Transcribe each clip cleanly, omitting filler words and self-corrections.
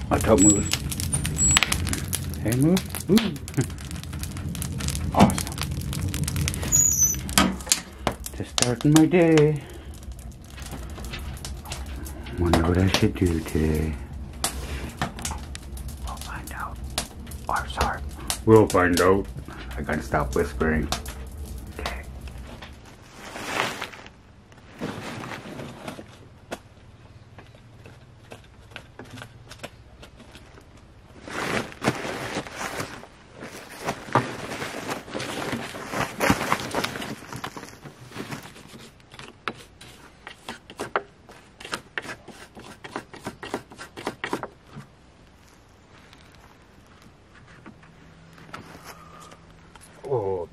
My top moves. Hey, move. Ooh. Awesome. Just starting my day. Wonder what I should do today. We'll find out. Or sorry. We'll find out. I gotta stop whispering. Okay. Oh.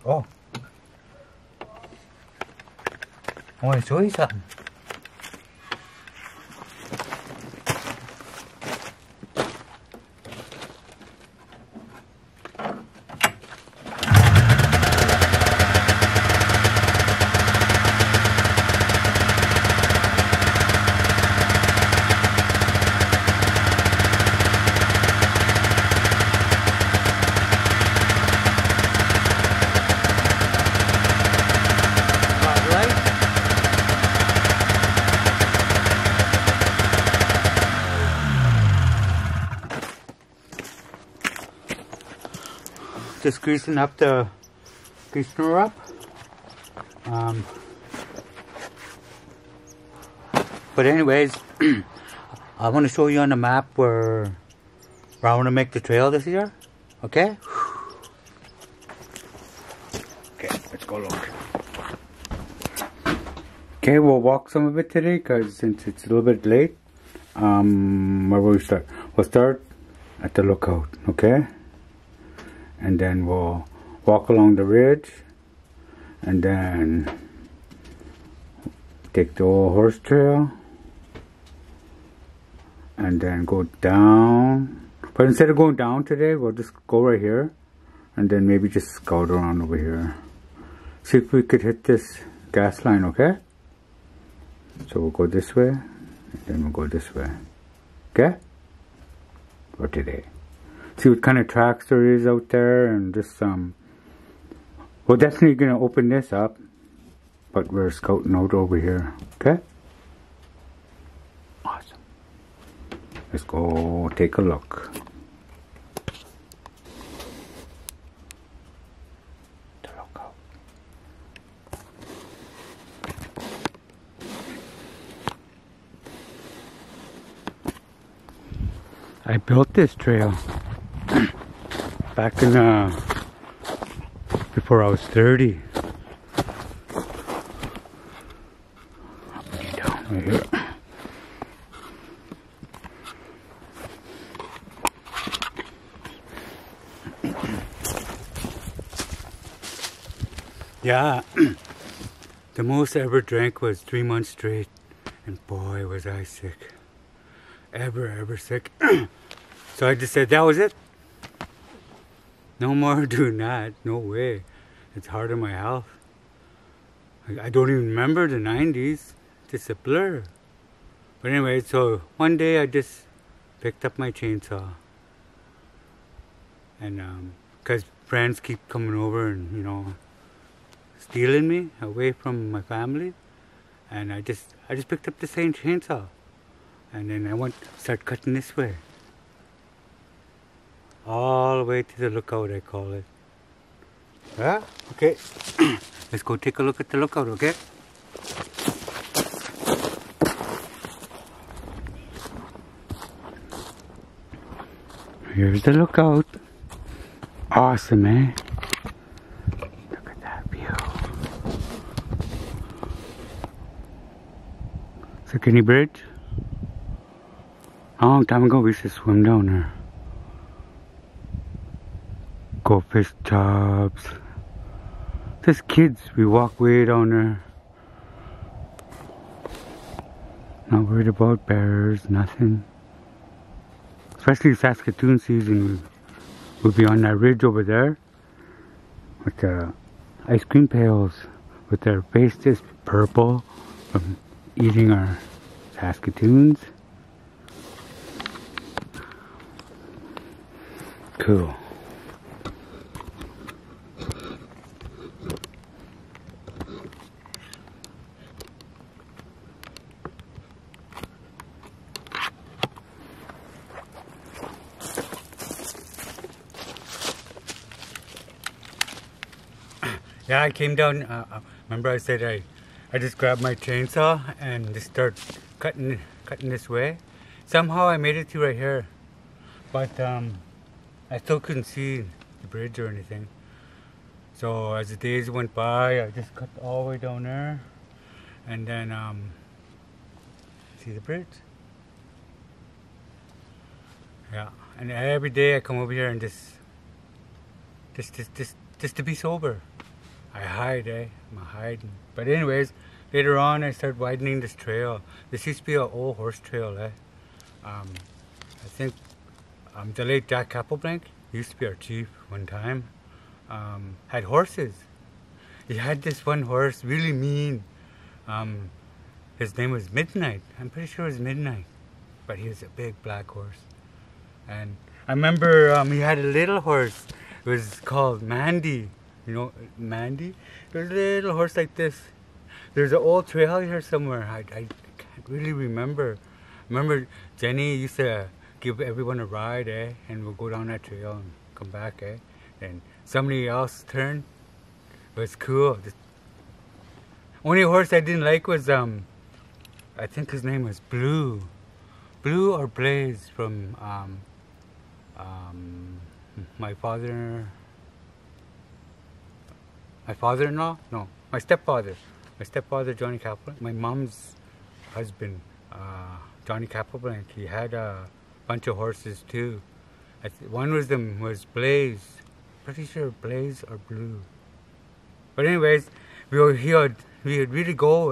Oh. I want to show you something. Just greasing her up. But anyways, I want to show you on the map where I want to make the trail this year. Okay? Okay, let's go look. Okay, we'll walk some of it today because since it's a little bit late. Where will we start? We'll start at the lookout, okay? And then we'll walk along the ridge and then take the old horse trail and then go down. But instead of going down today, we'll just go right here and then maybe just scout around over here. See if we could hit this gas line, okay? So we'll go this way and then we'll go this way, okay? For today. See what kind of tracks there is out there, and just we're definitely gonna open this up, but we're scouting out over here. Okay, awesome. Let's go take a look. The lookout. I built this trail back in before I was 30. I'll put you down right here. Yeah, the most I ever drank was 3 months straight, and boy was I sick. Ever sick. So I just said that was it. No more doing that. No way. It's hard on my health. I don't even remember the 90s. It's a blur. But anyway, so one day I just picked up my chainsaw. And because friends keep coming over and, you know, stealing me away from my family. And I just picked up the same chainsaw. And then I start cutting this way. All the way to the lookout, I call it. Yeah? Okay. Let's go take a look at the lookout, okay? Here's the lookout. Awesome, eh? Look at that view. Second bridge. A long time ago, we used to swim down there. Go fish jobs. Just kids, we walk way down there. Not worried about bears, nothing. Especially Saskatoon season, we'll be on that ridge over there with the ice cream pails with their faces purple from eating our Saskatoons. Cool. Yeah, I came down, remember I said I just grabbed my chainsaw and just start cutting this way. Somehow I made it to right here, but I still couldn't see the bridge or anything. So as the days went by, I just cut all the way down there, and then see the bridge? Yeah, and every day I come over here and just to be sober. I hide, I'm hiding. But anyways, later on I started widening this trail. This used to be an old horse trail, I think the late Jack Capelblanc used to be our chief one time. Had horses. He had this one horse, really mean. His name was Midnight. I'm pretty sure it was Midnight. But he was a big black horse. And I remember he had a little horse. It was called Mandy. You know, Mandy? There's a little horse like this. There's an old trail here somewhere. I can't really remember. Remember Jenny used to give everyone a ride, and we'll go down that trail and come back, and somebody else turned. It was cool. The only horse I didn't like was I think his name was Blue or Blaze from my father-in-law? No, my stepfather. My stepfather, Johnny Capelblanc. My mom's husband, Johnny Capelblanc. He had a bunch of horses too. One of them was Blaze. Pretty sure Blaze or Blue. But anyways, we would really go,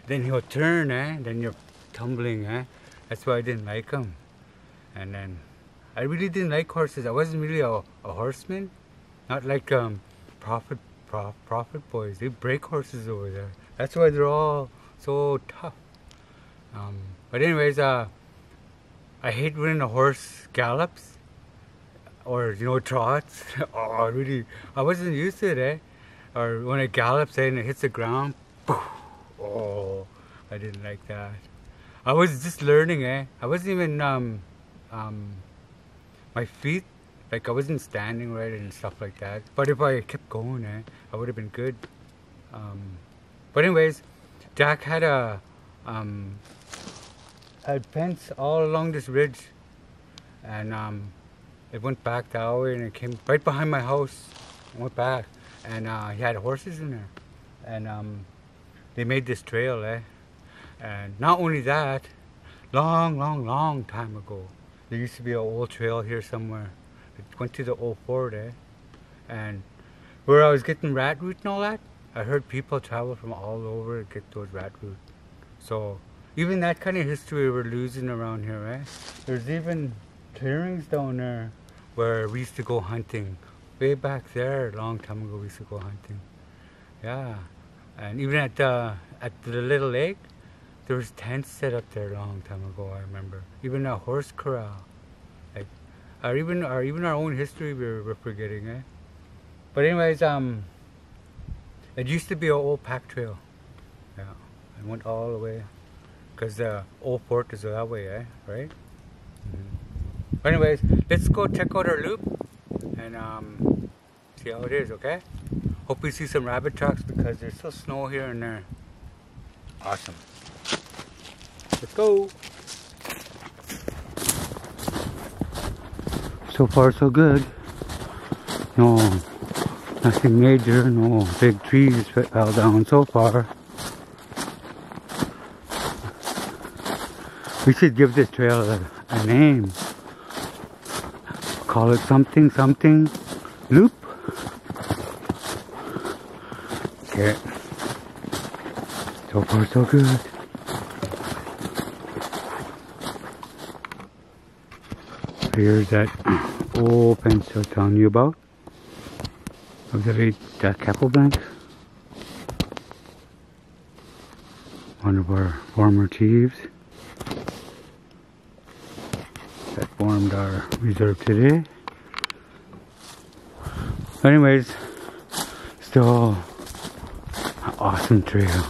then he would turn, then you're tumbling, That's why I didn't like him. And then I really didn't like horses. I wasn't really a horseman. Not like Prophet boys. They break horses over there. That's why they're all so tough. But anyways, I hate when a horse gallops or trots. I wasn't used to it, Or when it gallops and it hits the ground. Poof, oh, I didn't like that. I was just learning, I wasn't even my feet. Like, I wasn't standing right and stuff like that. But if I kept going, I would have been good. But anyways, Jack had had fence all along this ridge. And it went back that way and it came right behind my house. It went back. And he had horses in there. And they made this trail, And not only that, long time ago, there used to be an old trail here somewhere. It went to the old fort, And where I was getting rat root and all that, I heard people travel from all over to get those rat root. So even that kind of history we're losing around here, There's even clearings down there where we used to go hunting. Way back there, a long time ago, we used to go hunting. Yeah, and even at the little lake, there was tents set up there a long time ago. I remember even a horse corral. Or even our own history we're forgetting, But anyways, it used to be an old pack trail. Yeah, it went all the way, because the old fort is that way, right? But anyways, let's go check out our loop and see how it is, okay? Hope we see some rabbit tracks because there's still snow here and there. Awesome. Let's go. So far so good. No, nothing major, no big trees fell down so far. We should give this trail a name. Call it something loop. Okay. So far so good. Here's that old fence I was telling you about of the late Jack Capelblanc. One of our former chiefs that formed our reserve today. Anyways, still an awesome trail.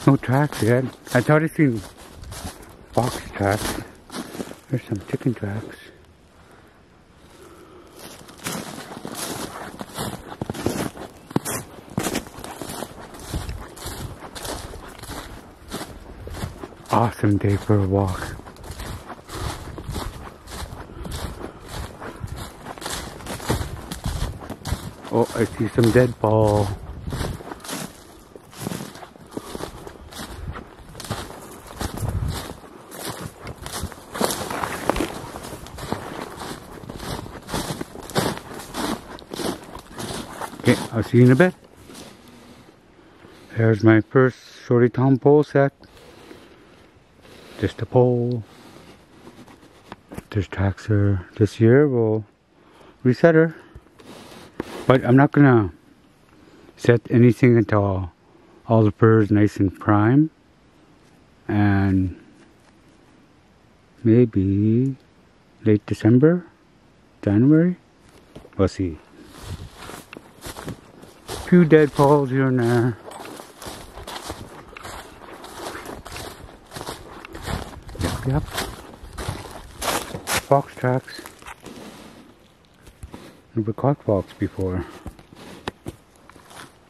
No tracks yet. I thought I seen fox tracks. There's some chicken tracks. Awesome day for a walk. Oh, I see some deadfall. Okay, I'll see you in a bit. There's my first shorty tom pole set. Just a pole. If there's tracks her this year, we'll reset her. But I'm not gonna set anything until all the fur's nice and prime. And maybe late December, January. We'll see. Few deadfalls here and there. Yep. Fox tracks. Never caught fox before.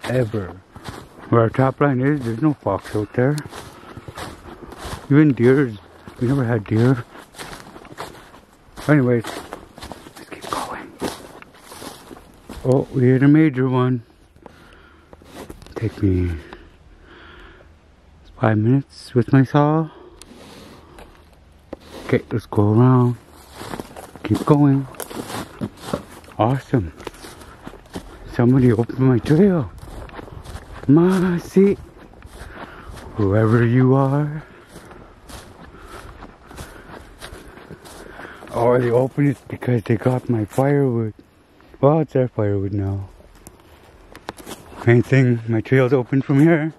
Ever. Where our top line is, there's no fox out there. Even deers. We never had deer. Anyways, let's keep going. Oh, we hit a major one. Take me 5 minutes with my saw. Okay, let's go around. Keep going. Awesome. Somebody opened my trail. See, whoever you are. Or they opened it because they got my firewood. Well, it's their firewood now. Main thing, my trail's open from here.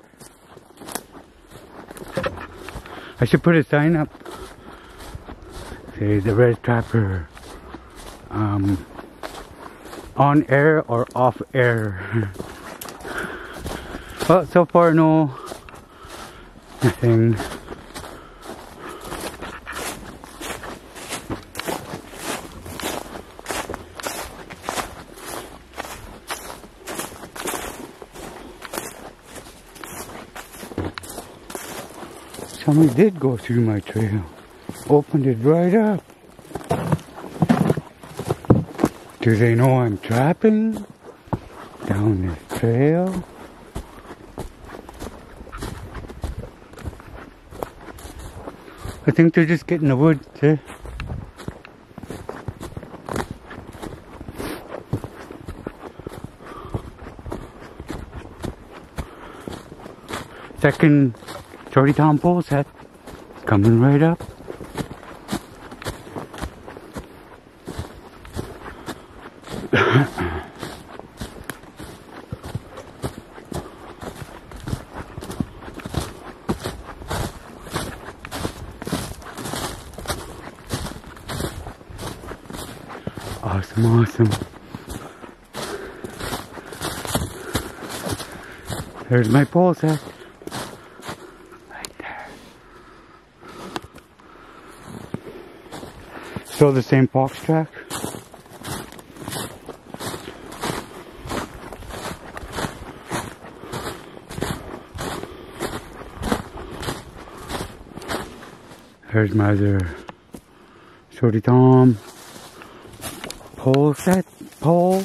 I should put a sign up. Say the Red Trapper. On air or off air. Well, so far nothing. Somebody did go through my trail. Opened it right up. Do they know I'm trapping down this trail? I think they're just getting the wood, see? Second shorty tom pole set coming right up. Awesome. There's my pole set. Right there. Still the same fox track. There's my other shorty tom pole set. Pole.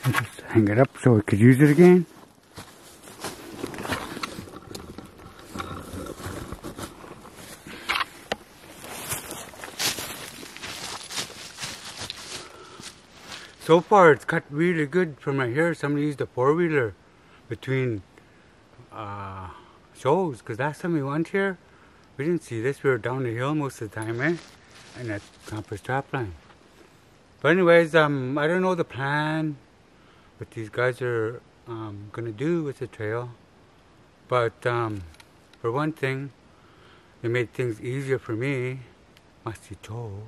Just hang it up so we could use it again. So far it's cut really good from right here. Somebody used a four-wheeler between shows, because last time we went here we didn't see this. We were down the hill most of the time, eh? and that camper strap line. But anyways, I don't know the plan, what these guys are gonna do with the trail. But for one thing, they made things easier for me, Masito.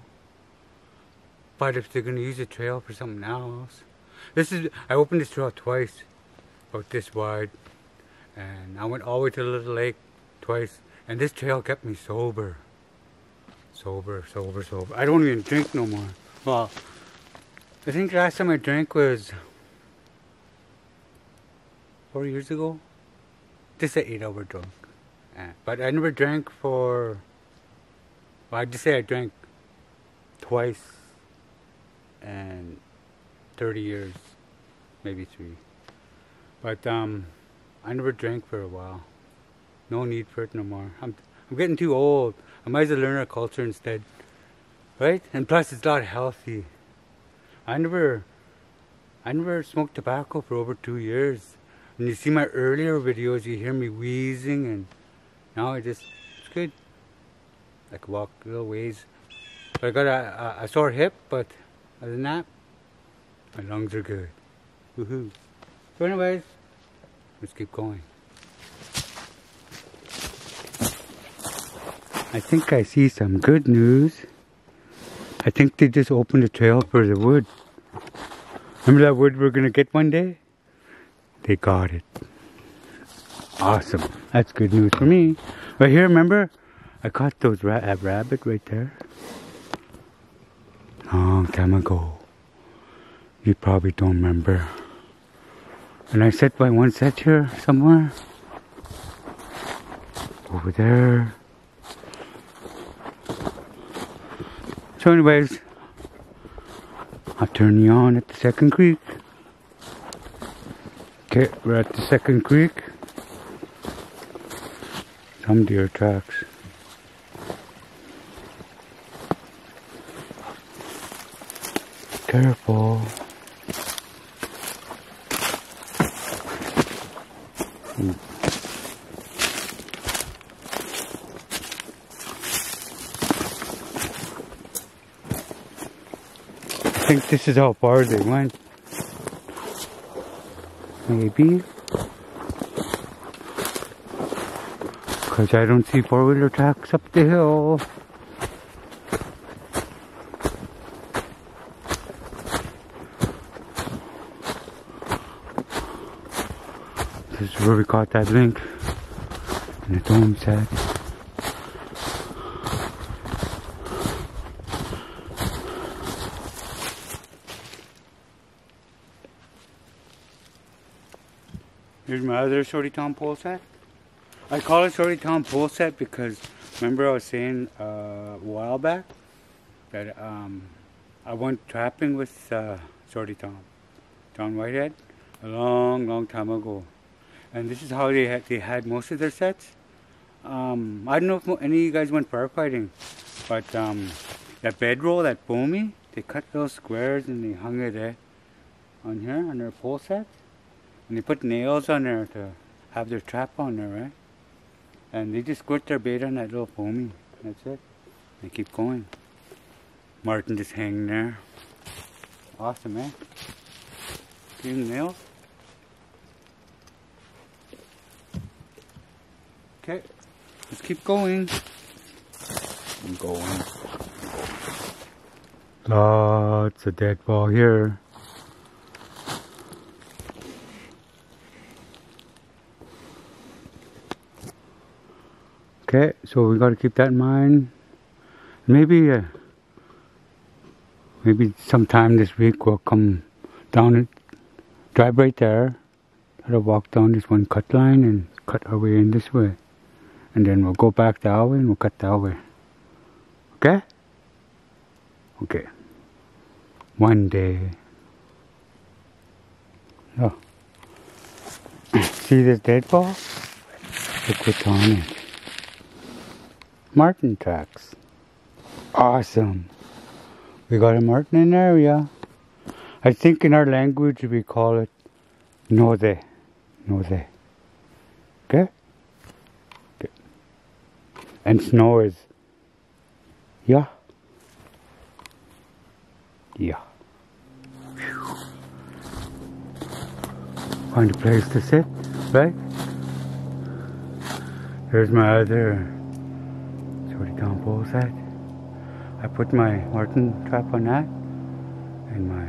But if they're gonna use the trail for something else, I opened this trail twice, about this wide, and I went all the way to the little lake twice, and this trail kept me sober. Sober. I don't even drink no more. Well, I think the last time I drank was 4 years ago. Just an 8-hour drunk. But I never drank for, well, I'd just say I drank twice and 30 years, maybe 3. But I never drank for a while. No need for it no more. I'm getting too old. I might as well learn our culture instead, right? And plus, it's not healthy. I never smoked tobacco for over 2 years. When you see my earlier videos, you hear me wheezing, and now it's good. I can walk little ways. But I got a sore hip, but other than that, my lungs are good. Woohoo! So anyways, let's keep going. I think I see some good news. I think they just opened the trail for the wood. Remember that wood we're gonna get one day? They got it. Awesome. That's good news for me. Right here, remember? I caught those that rabbit right there. Long time ago. You probably don't remember. And I set by one set here somewhere. Over there. So anyways, I'll turn you on at the second creek. Okay, we're at the second creek. Some deer tracks. Careful. I think this is how far they went. Maybe. Because I don't see four-wheeler tracks up the hill. This is where we caught that link in the dome set. Here's my other Shorty Tom pole set. I call it Shorty Tom pole set because remember I was saying a while back that I went trapping with Shorty Tom, John Whitehead, a long time ago. And this is how they had most of their sets. I don't know if any of you guys went firefighting, but that bedroll, that foamy, they cut those squares and they hung it on here on their pole set. And they put nails on there to have their trap on there, right? And they just squirt their bait on that little foamy. That's it. They keep going. Martin just hanging there. Awesome, eh? See the nails? Okay, let's keep going. I'm going. Lots of dead ball here. Okay, so we got to keep that in mind. Maybe sometime this week we'll come down and drive right there. Try to walk down this one cut line and cut our way in this way. And then we'll go back that way and we'll cut that way. Okay? Okay. One day. Oh. See this dead ball? Look what's on it. Martin tracks. Awesome. We got a martin in there, yeah. I think in our language we call it node. Node. Okay? Okay. And snow is yeah. Yeah. Whew. Find a place to sit, right? Here's my other Jody combo set. I put my Martin trap on that and my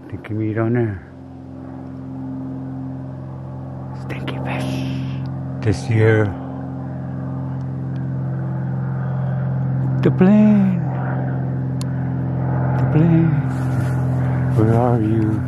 stinky meat on there. Stinky fish. This year, the plane. The plane. Where are you?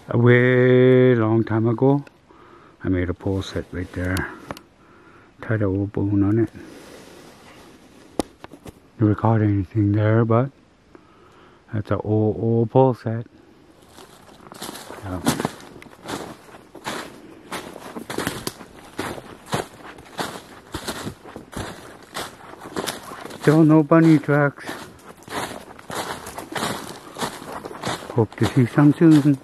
A way long time ago, I made a pole set right there. Tied a old bone on it. Never caught anything there, but that's an old pole set. Yeah. Still no bunny tracks. Hope to see some soon.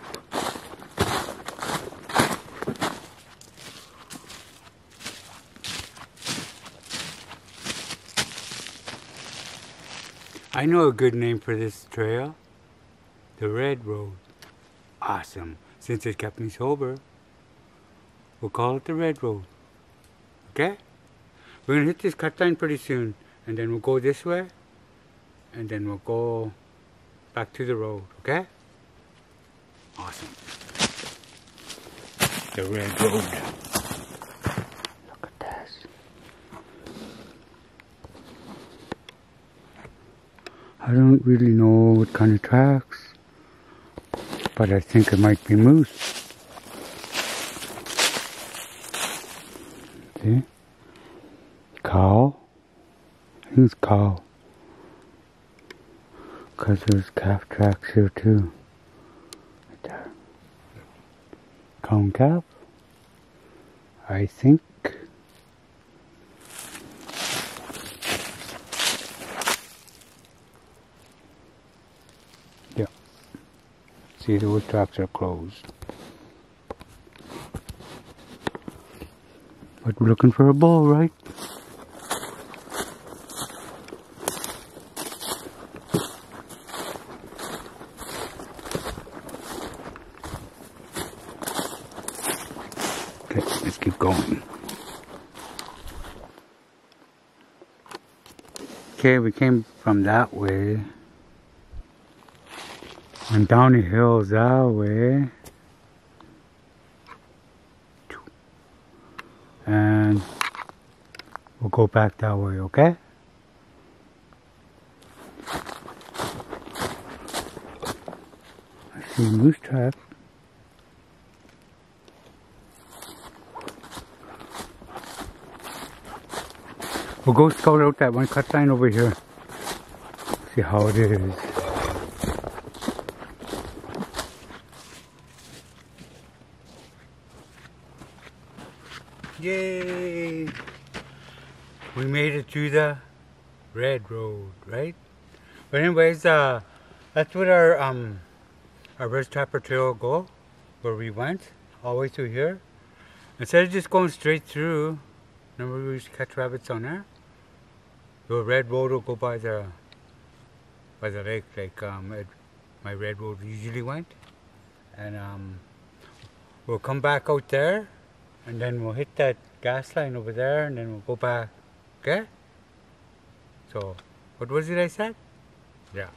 I know a good name for this trail. The Red Road. Awesome. Since it kept me sober, we'll call it the Red Road. Okay? We're going to hit this cut line pretty soon. And then we'll go this way. And then we'll go back to the road. Okay? Awesome. The Red Road. Look at this. I don't really know what kind of tracks, but I think it might be moose. See? Cow? I think it's cow. Because there's calf tracks here too. Right there. Cow and calf? I think. Yeah. See, those tracks are closed. But we're looking for a bull, right? Okay, let's keep going. Okay, we came from that way. And down the hills that way. And we'll go back that way, okay? I see a moose trap. We'll go scout out that one cut line over here. See how it is. Yay! We made it to the Red Road, right? But anyways, that's what our Birds Trapper Trail go, where we went all the way through here. Instead of just going straight through, remember we used to catch rabbits on there? The Red Road will go by the lake, like my Red Road usually went, and we'll come back out there, and then we'll hit that gas line over there, and then we'll go back. Okay? So, what was it I said? Yeah.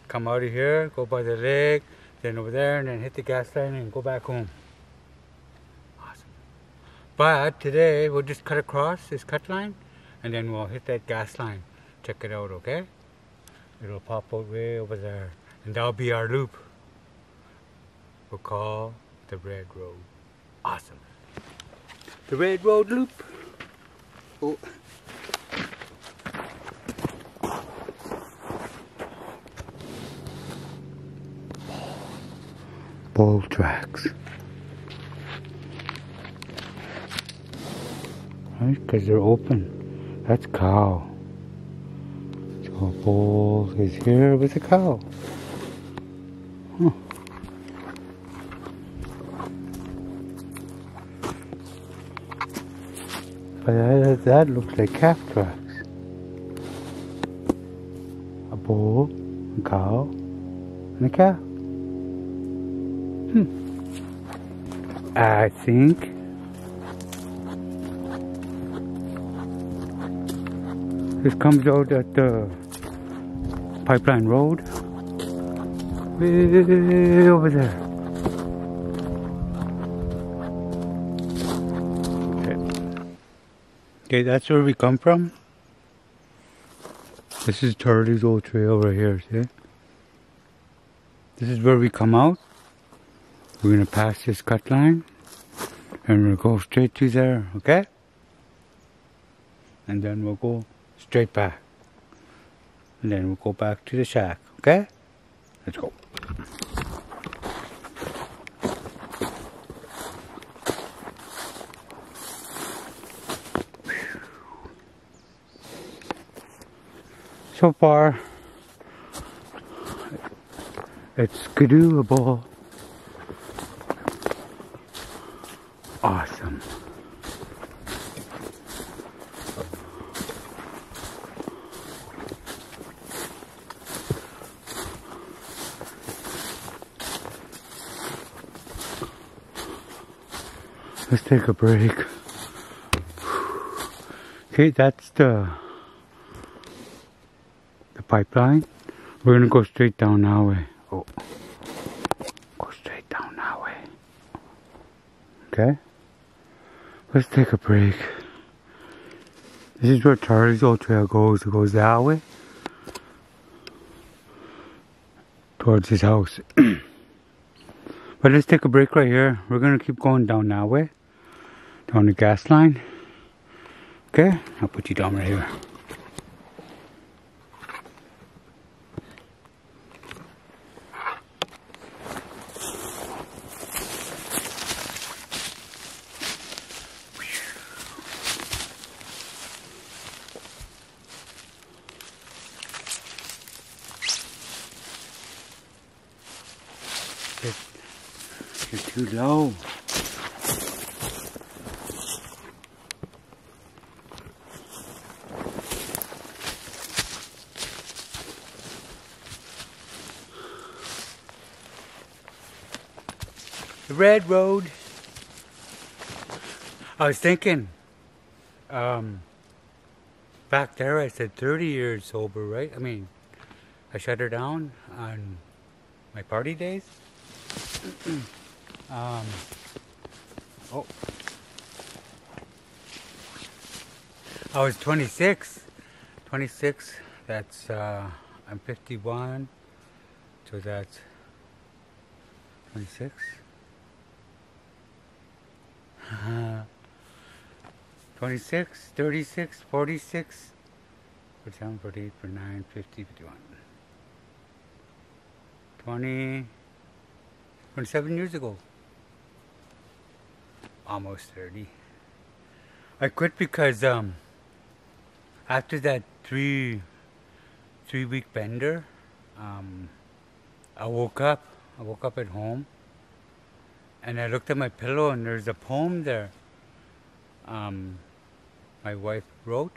Come out of here, go by the lake, then over there, and then hit the gas line and go back home. Awesome. But today we'll just cut across this cut line, and then we'll hit that gas line. Check it out, okay? It'll pop out way over there, and that'll be our loop. We'll call the Red Road. Awesome. The Red Road loop. Oh. Bull tracks. Right, because they're open. That's cow. A bull is here with a cow. Huh. But that looks like calf tracks. A bull, a cow, and a calf. I think this comes out at the Pipeline Road. Way over there. Okay, that's where we come from. This is Turley's old trail right here, see? This is where we come out. We're gonna pass this cut line and we'll go straight to there, okay? And then we'll go straight back. And then we'll go back to the shack, okay? Let's go. So far, it's doable. Awesome. Let's take a break. Okay, that's the pipeline. We're gonna go straight down that way. Oh, go straight down that way. Okay, let's take a break. This is where Charlie's old trail goes. It goes that way towards his house. But let's take a break right here. We're gonna keep going down that way, down the gas line. Okay, I'll put you down right here. You're too low. The red road. I was thinking, back there I said 30 years sober, right? I mean, I shut her down on my party days. Oh, I was 26. That's I'm 51, so that's 26. 26, 36, 46, 47, 48, 49, 50, 51. 27 years ago. Almost 30. I quit because after that three week bender, I woke up at home and I looked at my pillow and there's a poem there my wife wrote.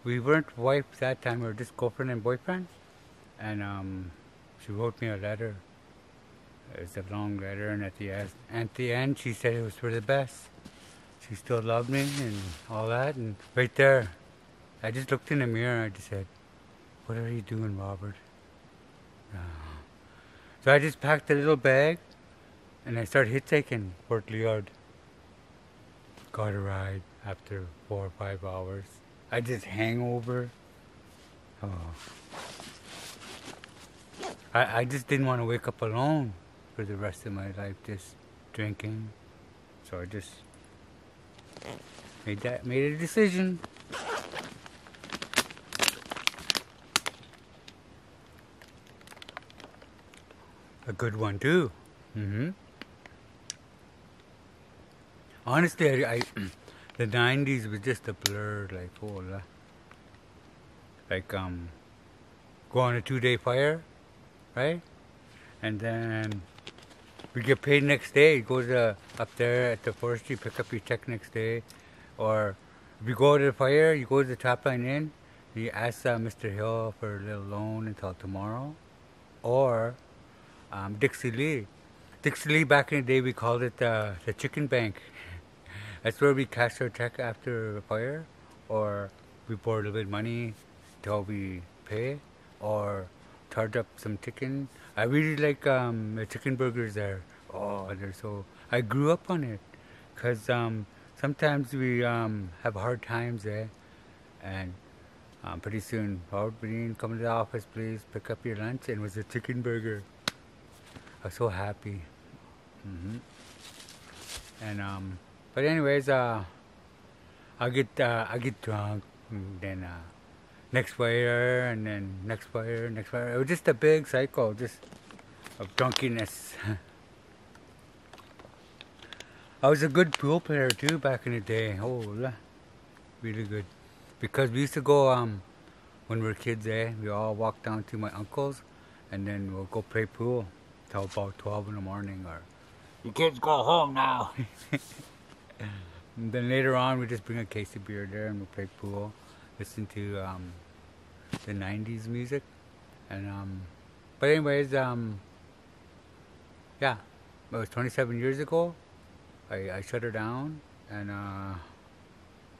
We weren't wife that time, we were just girlfriend and boyfriend, and she wrote me a letter. It was a long letter, and at the end she said it was for the best. She still loved me and all that, and right there I just looked in the mirror and I just said, "What are you doing, Robert?" So I just packed a little bag and I started hitchhiking Port Liard. Got a ride after 4 or 5 hours. I just hangover. I just didn't want to wake up alone for the rest of my life, just drinking. So I just made a decision. A good one too. Honestly, I the 90s was just a blur, like, hola. like go on a 2-day fire, right? And then we get paid next day. You go to up there at the forestry, pick up your check next day. Or if you go to the fire, you go to the top line inn, and you ask Mr. Hill for a little loan until tomorrow. Or Dixie Lee. Dixie Lee, back in the day, we called it the chicken bank. That's where we cash our check after a fire, or we borrow a little bit of money till we pay, or charge up some chicken. I really like the chicken burgers there. Oh, they're so... I grew up on it, because sometimes we have hard times, and pretty soon, Wolverine, come to the office, please, pick up your lunch, and it was a chicken burger. I was so happy. And but anyways, I get drunk, and then next fire, and then next fire, next fire. It was just a big cycle, just of drunkenness. I was a good pool player too back in the day. Oh, really good. Because we used to go when we were kids, we all walk down to my uncle's, and then we'll go play pool till about 12 in the morning, or you kids go home now. And then later on, we just bring a case of beer there and we play pool, listen to the 90s music, and but anyways, yeah, it was 27 years ago. I shut her down, and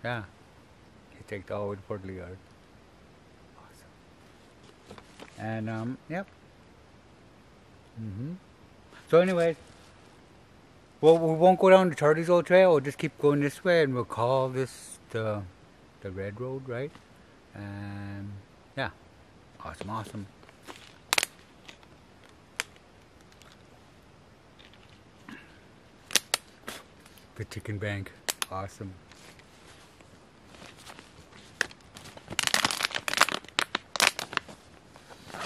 yeah, he take all the way to Port Liard. Awesome. And yep. So anyways, well, we won't go down to Charlie's Old Trail. We'll just keep going this way, and we'll call this the Red Road, right? And yeah, awesome. The chicken bank, awesome.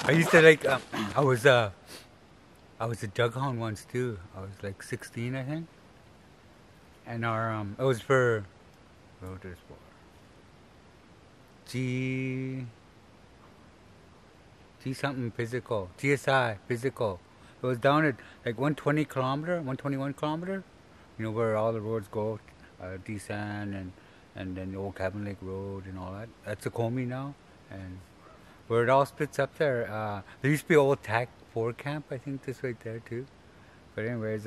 I used to like. I was a jug hound once too. I was like 16, I think. And our it was for what was this for? G something physical. GSI physical. It was down at like 121 kilometer. You know where all the roads go, Desan and then the old Cabin Lake Road and all that. That's a Comey now, and where it all splits up there. There used to be an old TAC 4 camp, I think, just right there too. But anyways,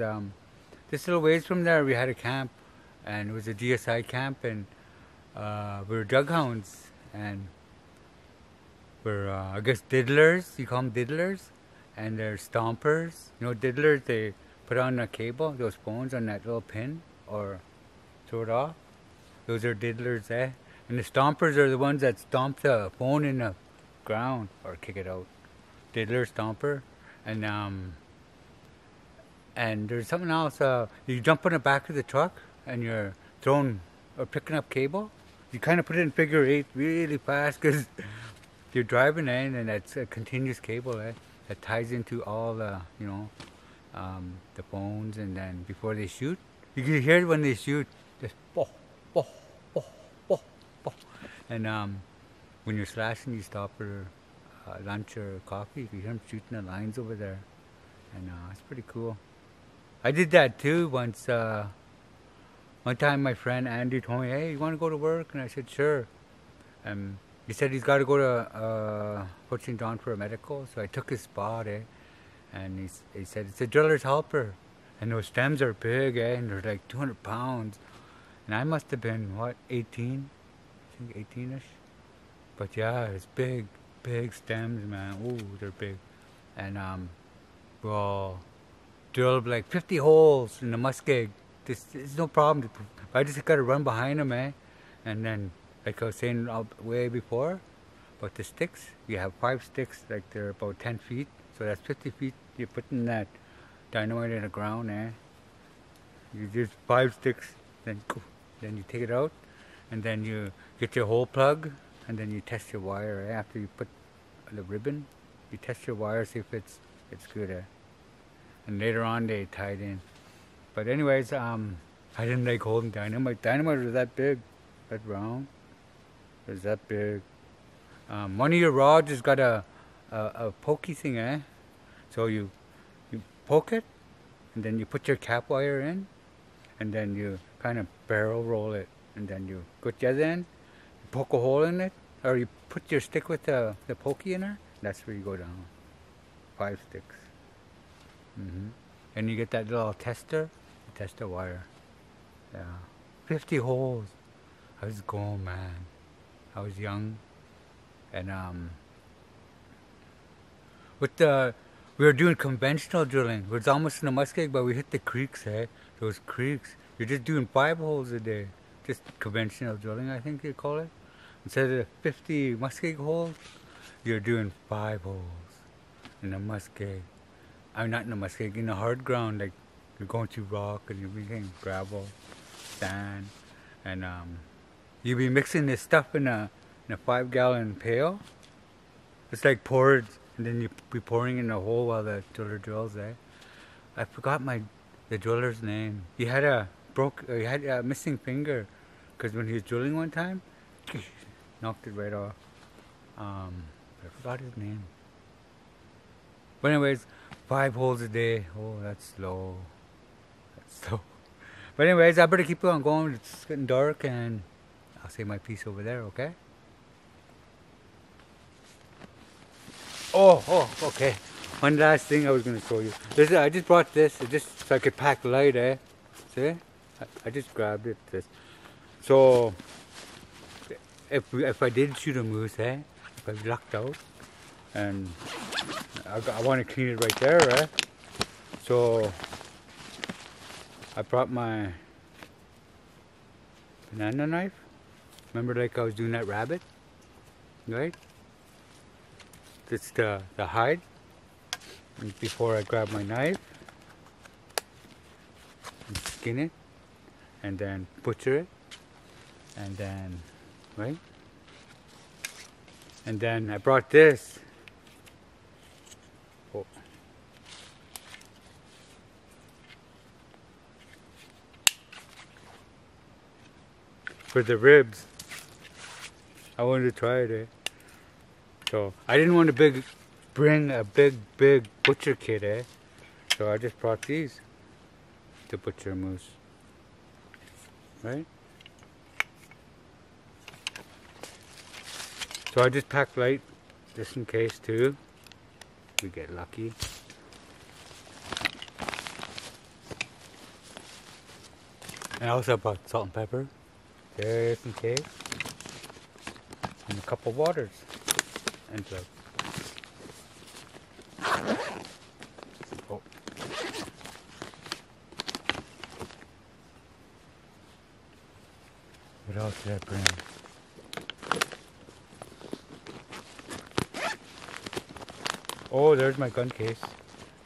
just a little ways from there, we had a camp, and it was a GSI camp, and we were jug hounds, and we're I guess diddlers. You call them diddlers, and they're stompers. You know, diddlers, they put on a cable, those phones on that little pin, or throw it off. Those are diddlers, And the stompers are the ones that stomp the phone in the ground or kick it out. Diddler, stomper, and there's something else. You jump on the back of the truck and you're throwing or picking up cable. You kind of put it in figure 8 really fast because you're driving and that's a continuous cable, that ties into all the the phones, and then before they shoot, you can hear it when they shoot, just boh, boh, boh, boh, boh. And when you're slashing, you stop for lunch or coffee, you can hear them shooting the lines over there, and it's pretty cool. I did that too once. One time my friend Andy told me, hey, you want to go to work? And I said, sure. He said he's got to go to Fort St. John for a medical, so I took his spot, and he said, it's a driller's helper. And those stems are big, and they're like 200 pounds. And I must have been, 18? I think 18-ish. But yeah, it's big stems, man. Ooh, they're big. And we'll drill like 50 holes in the muskeg. It's no problem. I just got to run behind them, And then, like I was saying way before, about the sticks, you have 5 sticks, like they're about 10 feet. So that's 50 feet. You're putting that dynamite in the ground, You just 5 sticks, then you take it out, and then you get your hole plug, and then you test your wire. After you put the ribbon, you test your wire, see if it's good. And later on they tied in. But anyways, I didn't like holding dynamite. Dynamite was that big, that round. It was that big. One of your rods has got a pokey thing, eh? So you poke it, and then you put your cap wire in, and then you kind of barrel roll it, and then you put the other end, poke a hole in it, or you put your stick with the pokey in there. That's where you go down. 5 sticks. And you get that little tester wire. Yeah, 50 holes. I was going, man. I was young, and we were doing conventional drilling. It was almost in a muskeg, but we hit the creeks, eh? Those creeks. You're just doing 5 holes a day. Just conventional drilling, I think you call it. Instead of 50 muskeg holes, you're doing 5 holes in a muskeg. I'm not in a muskeg, in a hard ground, like you're going through rock and you're getting gravel, sand, and you'll be mixing this stuff in a 5-gallon pail. It's like poured, and then you be pouring in a hole while the driller drills, eh? I forgot the driller's name. He had a missing finger, because when he was drilling one time, knocked it right off. I forgot his name. But anyways, 5 holes a day. Oh, that's slow. That's slow. But anyways, I better keep on going. It's getting dark, and I'll say my piece over there, okay? Oh, okay. One last thing I was going to show you. I just brought this just so I could pack light, eh? See? I just grabbed it. So, if I did shoot a moose, eh? If I lucked out, and I want to clean it right there, eh? So, I brought my banana knife. Remember, like I was doing that rabbit, right? It's the hide. And before I grab my knife, and skin it, and then butcher it, and then, right? And then I brought this. Oh. For the ribs. I wanted to try it, eh? So I didn't want to bring a big butcher kit, eh? So I just brought these to butcher a moose, right? So I just packed light just in case too. We get lucky. And I also brought salt and pepper just in case. And a couple waters. And jug. Oh. What else did I bring? Oh, there's my gun case.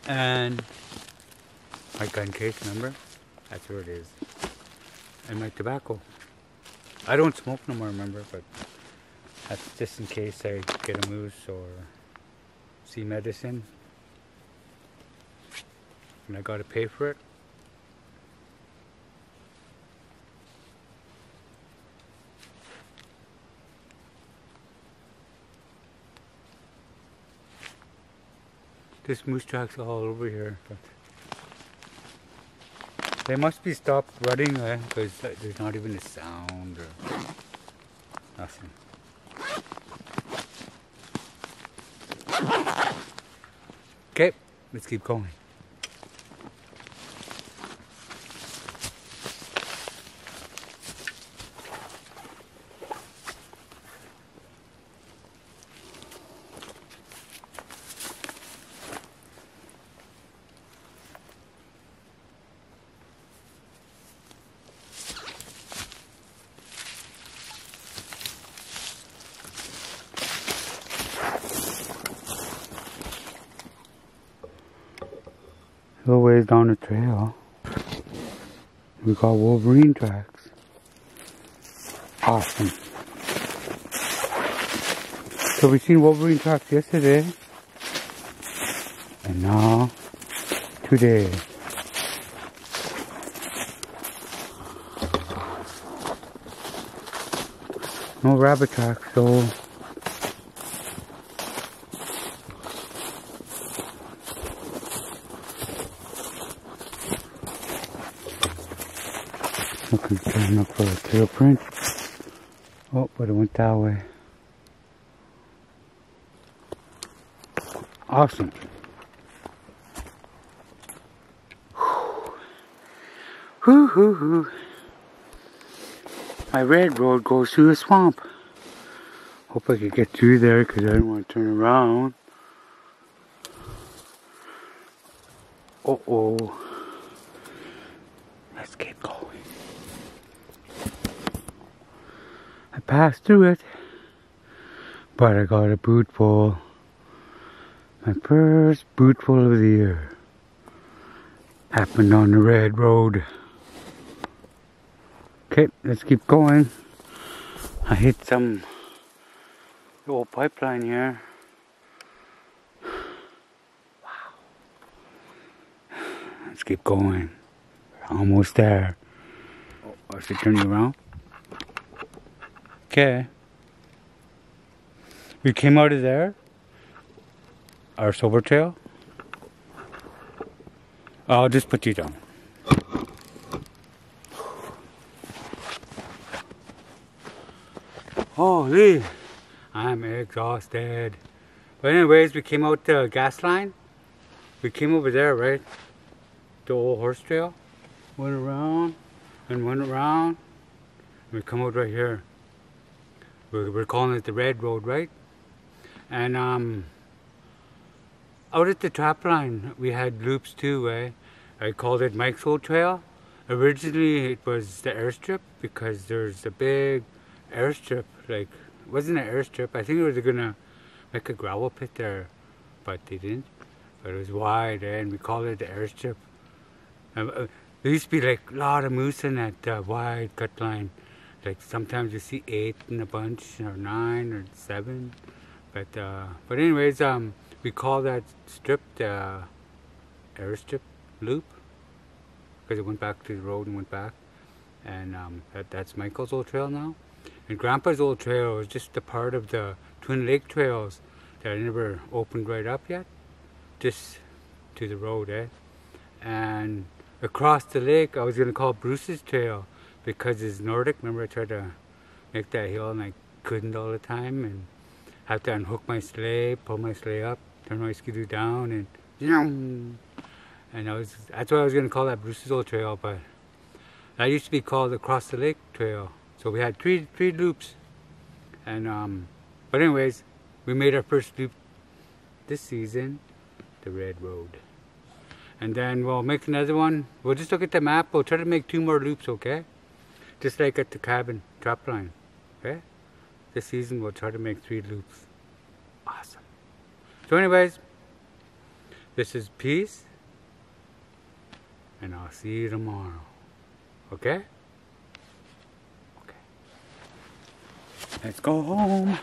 And my gun case, remember? That's where it is. And my tobacco. I don't smoke no more, remember, but that's just in case I get a moose or see medicine. And I gotta pay for it. This moose tracks all over here, but they must be stopped running, because there's not even a sound or nothing. Okay, let's keep going. A little ways down the trail, we got Wolverine Tracks. Awesome. So we seen Wolverine Tracks yesterday, and now today. No rabbit tracks, so can turn up for a tail print. Oh, but it went that way. Awesome. Hoo hoo hoo. My red road goes through a swamp. Hope I could get through there because I don't want to turn around. Uh-oh. Let's keep going. I passed through it, but I got a bootful. My first bootful of the year. Happened on the red road. Okay, let's keep going. I hit some old pipeline here. Wow. Let's keep going. We're almost there. Oh, I should turn you around. Okay. We came out of there. Our silver trail. I'll just put you down. Holy, I'm exhausted. But anyways, we came out the gas line. We came over there, right? The old horse trail. Went around and went around. We come out right here. We're calling it the red road, right? And out at the trap line, we had loops too, eh? I called it Mike's Old Trail. Originally, it was the airstrip because there's a big airstrip. Like, it wasn't an airstrip. I think they were gonna make a gravel pit there, but they didn't. But it was wide, eh? And we called it the airstrip. There used to be like a lot of moose in that wide cut line. Like sometimes you see 8 in a bunch, or 9, or 7. But anyways, we call that strip the airstrip loop because it went back to the road and went back, and that's Michael's old trail now. And Grandpa's old trail is just a part of the Twin Lake trails that never opened right up yet, just to the road, eh? And across the lake, I was gonna call Bruce's trail because it's Nordic. Remember, I tried to make that hill and I couldn't all the time, and have to unhook my sleigh, pull my sleigh up, turn my skidoo down, and that's why I was gonna call that Bruce's old trail, but that used to be called Across the Lake Trail. So we had three loops, and but anyways, we made our first loop this season, the red road, and then we'll make another one. We'll just look at the map. We'll try to make 2 more loops, okay? Just like at the cabin trap line, okay? This season we'll try to make 3 loops. Awesome. So anyways, this is peace, and I'll see you tomorrow. Okay? Okay. Let's go home.